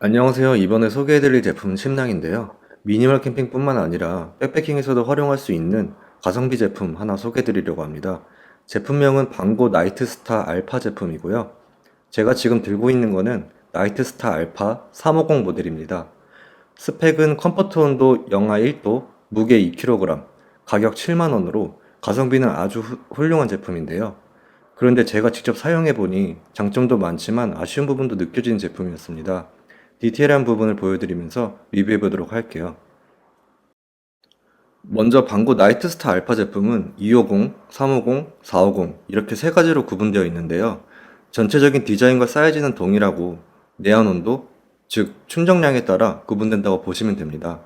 안녕하세요. 이번에 소개해드릴 제품은 침낭인데요. 미니멀 캠핑뿐만 아니라 백패킹에서도 활용할 수 있는 가성비 제품 하나 소개해드리려고 합니다. 제품명은 방고 나이트스타 알파 제품이고요. 제가 지금 들고 있는 거는 나이트스타 알파 350 모델입니다. 스펙은 컴포트 온도 영하 1도, 무게 2kg, 가격 7만 원으로 가성비는 아주 훌륭한 제품인데요. 그런데 제가 직접 사용해보니 장점도 많지만 아쉬운 부분도 느껴지는 제품이었습니다. 디테일한 부분을 보여드리면서 리뷰해보도록 할게요. 먼저 방구 나이트스타 알파 제품은 250, 350, 450 이렇게 세 가지로 구분되어 있는데요. 전체적인 디자인과 사이즈는 동일하고 내연 온도, 즉 충전량에 따라 구분된다고 보시면 됩니다.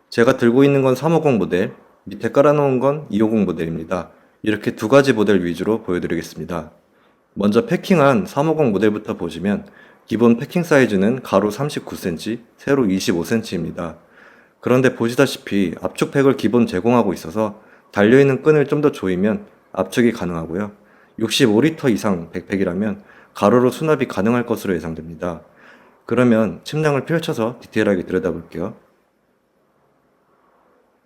제가 들고 있는 건 350 모델, 밑에 깔아놓은 건 250 모델입니다. 이렇게 두 가지 모델 위주로 보여드리겠습니다. 먼저 패킹한 350 모델부터 보시면 기본 패킹 사이즈는 가로 39cm, 세로 25cm입니다. 그런데 보시다시피 압축팩을 기본 제공하고 있어서 달려있는 끈을 좀 더 조이면 압축이 가능하고요. 65리터 이상 백팩이라면 가로로 수납이 가능할 것으로 예상됩니다. 그러면 침낭을 펼쳐서 디테일하게 들여다볼게요.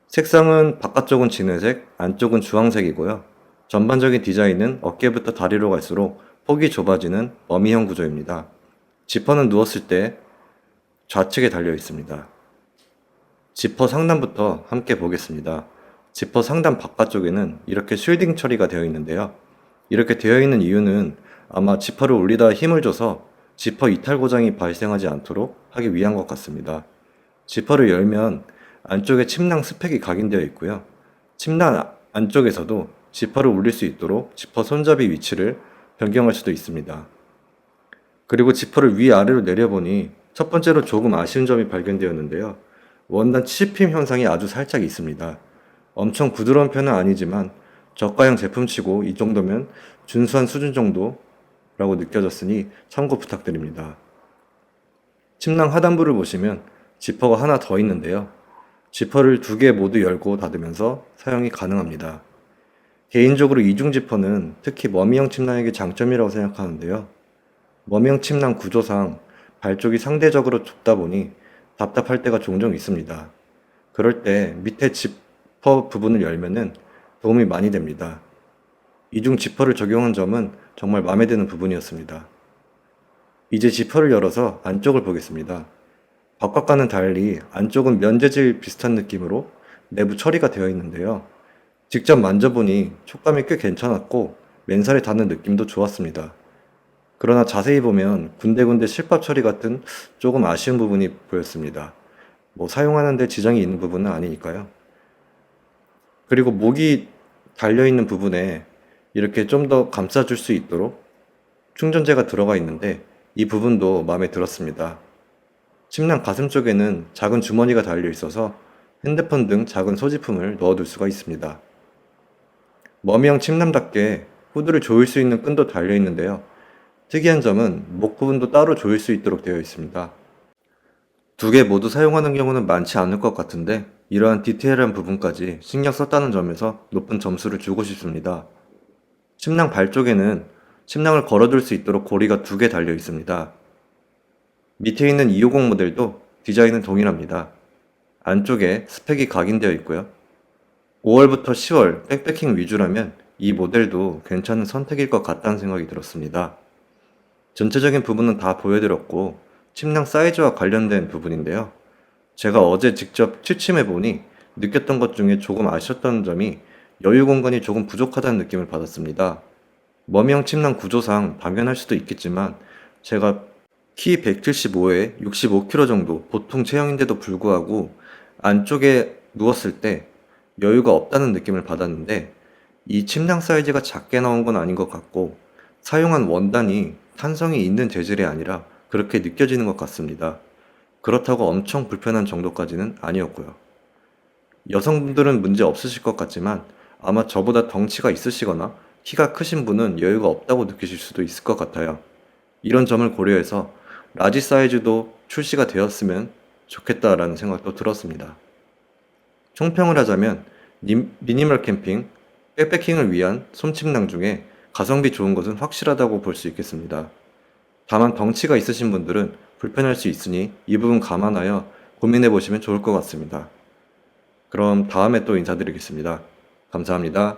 색상은 바깥쪽은 진회색, 안쪽은 주황색이고요. 전반적인 디자인은 어깨부터 다리로 갈수록 폭이 좁아지는 어미형 구조입니다. 지퍼는 누웠을 때 좌측에 달려 있습니다. 지퍼 상단부터 함께 보겠습니다. 지퍼 상단 바깥쪽에는 이렇게 쉴딩 처리가 되어 있는데요. 이렇게 되어 있는 이유는 아마 지퍼를 올리다 힘을 줘서 지퍼 이탈 고장이 발생하지 않도록 하기 위한 것 같습니다. 지퍼를 열면 안쪽에 침낭 스펙이 각인되어 있고요. 침낭 안쪽에서도 지퍼를 올릴 수 있도록 지퍼 손잡이 위치를 변경할 수도 있습니다. 그리고 지퍼를 위아래로 내려보니 첫 번째로 조금 아쉬운 점이 발견되었는데요. 원단 치심 현상이 아주 살짝 있습니다. 엄청 부드러운 편은 아니지만 저가형 제품치고 이 정도면 준수한 수준 정도라고 느껴졌으니 참고 부탁드립니다. 침낭 하단부를 보시면 지퍼가 하나 더 있는데요. 지퍼를 두 개 모두 열고 닫으면서 사용이 가능합니다. 개인적으로 이중 지퍼는 특히 머미형 침낭에게 장점이라고 생각하는데요. 머미형 침낭 구조상 발 쪽이 상대적으로 좁다 보니 답답할 때가 종종 있습니다. 그럴 때 밑에 지퍼 부분을 열면은 도움이 많이 됩니다. 이중 지퍼를 적용한 점은 정말 마음에 드는 부분이었습니다. 이제 지퍼를 열어서 안쪽을 보겠습니다. 바깥과는 달리 안쪽은 면재질 비슷한 느낌으로 내부 처리가 되어 있는데요. 직접 만져보니 촉감이 꽤 괜찮았고 맨살에 닿는 느낌도 좋았습니다. 그러나 자세히 보면 군데군데 실밥 처리 같은 조금 아쉬운 부분이 보였습니다. 뭐 사용하는데 지장이 있는 부분은 아니니까요. 그리고 목이 달려있는 부분에 이렇게 좀 더 감싸줄 수 있도록 충전재가 들어가 있는데 이 부분도 마음에 들었습니다. 침낭 가슴 쪽에는 작은 주머니가 달려 있어서 핸드폰 등 작은 소지품을 넣어둘 수가 있습니다. 머미형 침낭답게 후드를 조일 수 있는 끈도 달려 있는데요. 특이한 점은 목 부분도 따로 조일 수 있도록 되어 있습니다. 두 개 모두 사용하는 경우는 많지 않을 것 같은데 이러한 디테일한 부분까지 신경 썼다는 점에서 높은 점수를 주고 싶습니다. 침낭 발 쪽에는 침낭을 걸어둘 수 있도록 고리가 두 개 달려 있습니다. 밑에 있는 250 모델도 디자인은 동일합니다. 안쪽에 스펙이 각인되어 있고요. 5월부터 10월 백패킹 위주라면 이 모델도 괜찮은 선택일 것 같다는 생각이 들었습니다. 전체적인 부분은 다 보여드렸고 침낭 사이즈와 관련된 부분인데요. 제가 어제 직접 취침해보니 느꼈던 것 중에 조금 아쉬웠던 점이 여유 공간이 조금 부족하다는 느낌을 받았습니다. 머미형 침낭 구조상 당연할 수도 있겠지만 제가 키 175에 65kg 정도 보통 체형인데도 불구하고 안쪽에 누웠을 때 여유가 없다는 느낌을 받았는데 이 침낭 사이즈가 작게 나온 건 아닌 것 같고 사용한 원단이 탄성이 있는 재질이 아니라 그렇게 느껴지는 것 같습니다. 그렇다고 엄청 불편한 정도까지는 아니었고요. 여성분들은 문제 없으실 것 같지만 아마 저보다 덩치가 있으시거나 키가 크신 분은 여유가 없다고 느끼실 수도 있을 것 같아요. 이런 점을 고려해서 라지 사이즈도 출시가 되었으면 좋겠다라는 생각도 들었습니다. 총평을 하자면 미니멀 캠핑, 백패킹을 위한 솜침낭 중에 가성비 좋은 것은 확실하다고 볼 수 있겠습니다. 다만 덩치가 있으신 분들은 불편할 수 있으니 이 부분 감안하여 고민해 보시면 좋을 것 같습니다. 그럼 다음에 또 인사드리겠습니다. 감사합니다.